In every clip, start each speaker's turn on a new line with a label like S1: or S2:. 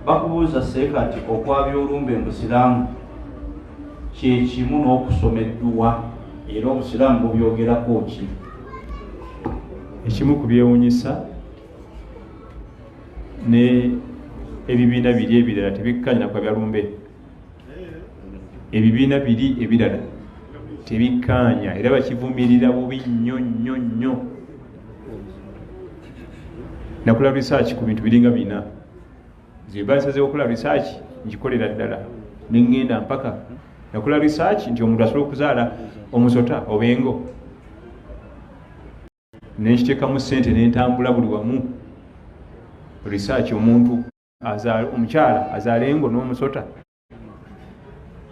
S1: bakubuuza seekati okwabya olumbe musiraamu kyekimu n'okusoma edduwa era obusiraamu bubyogerako ki?
S2: Ekimu ku byewuunyisa ne ebibiina biri ebirala tebikkanya kwa byalumbe. Ebibiina biri ebirala tebikkanya era bakivumirira bubi nnyo nnyo nnyo. Nakola research ku bintu biringa bina zibasaze okukola research ngikolera ddala nengenda mpaka nakola research nti omuntu asobola okuzaala omusota obengo nekiteekamu ssente nentambula buli wamu research omuntu omukyala azaala engo n'omusota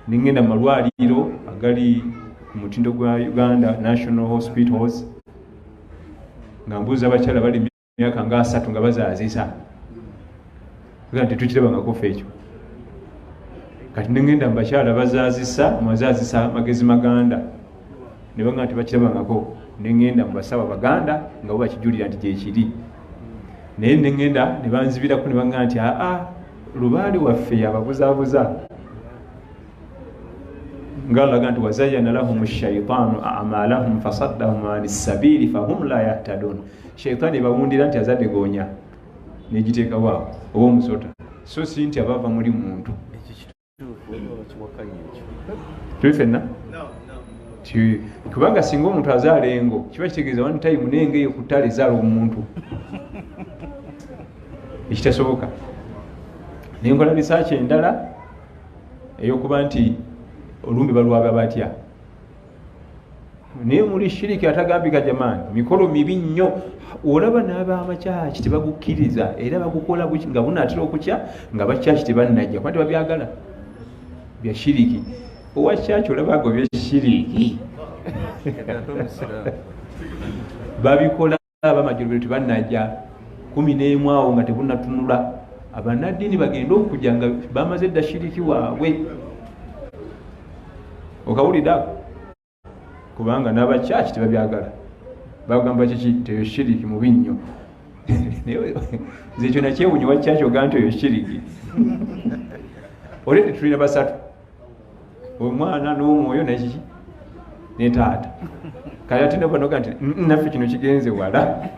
S2: nengenda mu malwaliro agali ku mutindo gwa Uganda National Hospitals nga mbuuza abakyala bali myaka nga 3 nga bazaazisa nga tetukirabangako ffe ekyo. Kati nengenda mubakyala bazaazisa mubazaazisa magezi maganda ne banga nti bakirabangako nengenda mubasawo baganda nga bo bakijulira nti gyekiri naye nengenda ne banzibirako ne banga nti lubaali waffe yababuzaabuza ngalaga nti wazayyana lahum shaitaanu amalahum fasaddahum ani sabili fahum la yahtadun. Shaitaani bawundira nti azadde goonya negiteeka waawo oba omusota so si nti abava muli muntu tufenna kubanga singa omuntu azaala engo kiba kitegeeza one time nenge eyo ku ttale ezaala omuntu ekitasoboka. Nenkola research endala ey'okuba nti olumbe balwaga batya naye muli shiriki atagambika jamaani mikolo mibi nnyo. Olaba n'abamakyaki tebagukkiriza era bagukola nga bunaatera okukya nga bakyaki tebannajja kuba tebabyagala bya shiriki. Owakyaki olabago bya shiriki babikola abamajjolero tebannajja 11 awo nga tebunatunula abanaddiini bagenda okujja nga bamaze dda shiriki waabwe okawulidako kubanga n'abakyaki tebabyagala bagamba kiki teyo shiriki mubi nnyo. Nze ekyo nakyewunyi wakyaki ogamba nti oyo shiriki olete tulina basatu omwana n'omwoyo nakiki ne taata kale ate nobanoga nti naffe kino kigenze wala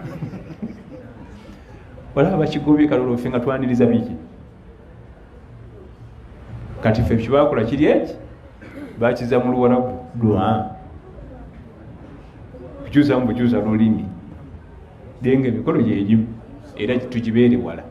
S2: olaba bakigobye kalolo ffe nga twaniriza biki kati ffe kibakola kiri eki bakiza mu Luwarabu Duwa kukyusa mu bukyusa n'olulimi denga emikolo gyegimu era tugibeere wala